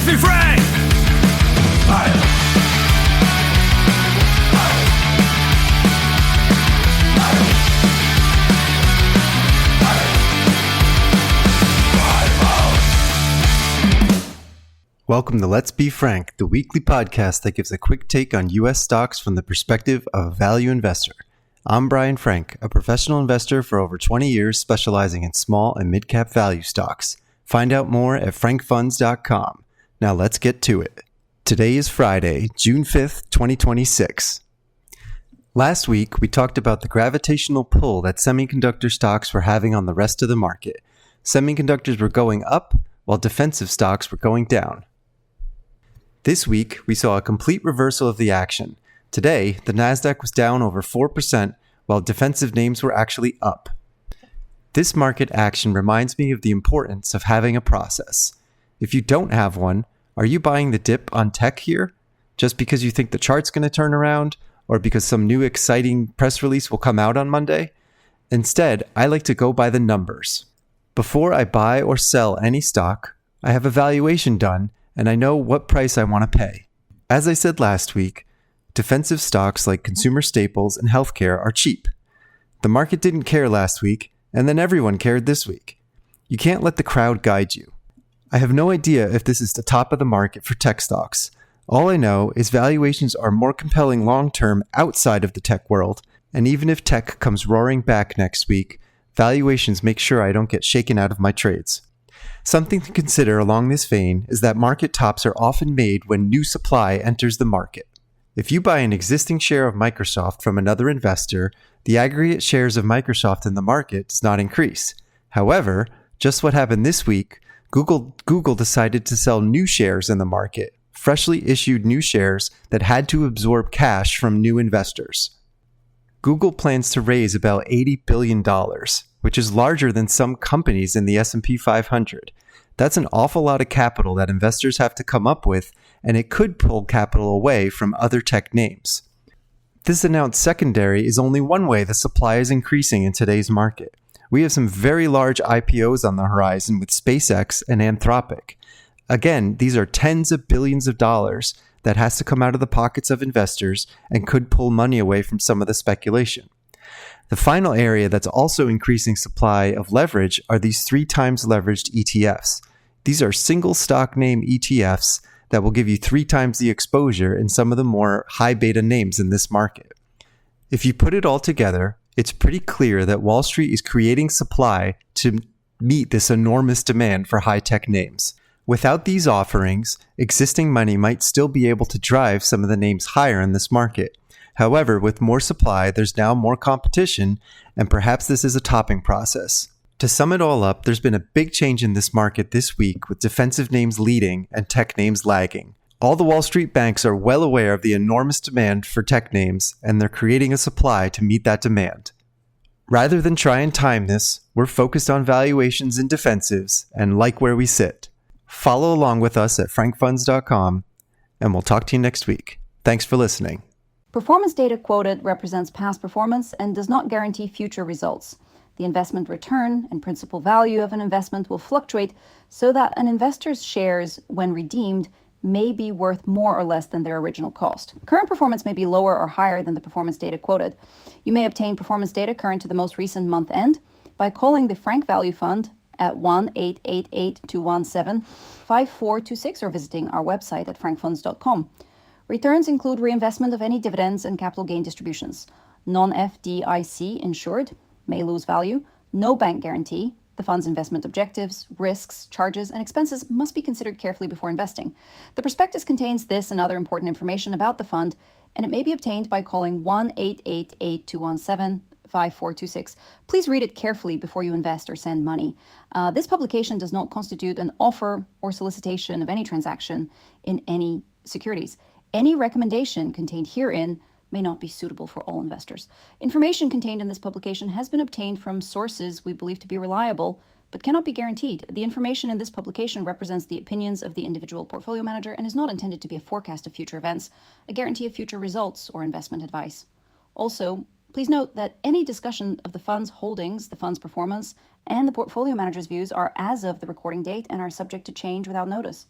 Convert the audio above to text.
Let's be frank! Welcome to Let's Be Frank, the weekly podcast that gives a quick take on U.S. stocks from the perspective of a value investor. I'm Brian Frank, a professional investor for over 20 years specializing in small and mid-cap value stocks. Find out more at frankfunds.com. Now let's get to it. Today is Friday, June 5th, 2026. Last week, we talked about the gravitational pull that semiconductor stocks were having on the rest of the market. Semiconductors were going up, while defensive stocks were going down. This week, we saw a complete reversal of the action. Today, the Nasdaq was down over 4%, while defensive names were actually up. This market action reminds me of the importance of having a process. If you don't have one, are you buying the dip on tech here? Just because you think the chart's going to turn around, or because some new exciting press release will come out on Monday? Instead, I like to go by the numbers. Before I buy or sell any stock, I have a valuation done, and I know what price I want to pay. As I said last week, defensive stocks like consumer staples and healthcare are cheap. The market didn't care last week, and then everyone cared this week. You can't let the crowd guide you. I have no idea if this is the top of the market for tech stocks. All I know is valuations are more compelling long-term outside of the tech world, and even if tech comes roaring back next week, valuations make sure I don't get shaken out of my trades. Something to consider along this vein is that market tops are often made when new supply enters the market. If you buy an existing share of Microsoft from another investor, the aggregate shares of Microsoft in the market does not increase. However, just what happened this week, Google decided to sell new shares in the market, freshly issued new shares that had to absorb cash from new investors. Google plans to raise about $80 billion, which is larger than some companies in the S&P 500. That's an awful lot of capital that investors have to come up with, and it could pull capital away from other tech names. This announced secondary is only one way the supply is increasing in today's market. We have some very large IPOs on the horizon with SpaceX and Anthropic. Again, these are tens of billions of dollars that has to come out of the pockets of investors and could pull money away from some of the speculation. The final area that's also increasing supply of leverage are these 3 times leveraged ETFs. These are single stock name ETFs that will give you 3 times the exposure in some of the more high beta names in this market. If you put it all together, it's pretty clear that Wall Street is creating supply to meet this enormous demand for high-tech names. Without these offerings, existing money might still be able to drive some of the names higher in this market. However, with more supply, there's now more competition, and perhaps this is a topping process. To sum it all up, there's been a big change in this market this week, with defensive names leading and tech names lagging. All the Wall Street banks are well aware of the enormous demand for tech names, and they're creating a supply to meet that demand. Rather than try and time this, we're focused on valuations and defensives and like where we sit. Follow along with us at frankfunds.com, and we'll talk to you next week. Thanks for listening. Performance data quoted represents past performance and does not guarantee future results. The investment return and principal value of an investment will fluctuate so that an investor's shares, when redeemed, may be worth more or less than their original cost. Current performance may be lower or higher than the performance data quoted. You may obtain performance data current to the most recent month end by calling the Frank Value Fund at 1-888-217-5426 or visiting our website at frankfunds.com. Returns include reinvestment of any dividends and capital gain distributions. Non-FDIC insured, may lose value, no bank guarantee. The fund's investment objectives, risks, charges, and expenses must be considered carefully before investing. The prospectus contains this and other important information about the fund, and it may be obtained by calling 1-888-217-5426. Please read it carefully before you invest or send money. This publication does not constitute an offer or solicitation of any transaction in any securities. Any recommendation contained herein may not be suitable for all investors. Information contained in this publication has been obtained from sources we believe to be reliable, but cannot be guaranteed. The information in this publication represents the opinions of the individual portfolio manager and is not intended to be a forecast of future events, a guarantee of future results, or investment advice. Also, please note that any discussion of the fund's holdings, the fund's performance, and the portfolio manager's views are as of the recording date and are subject to change without notice.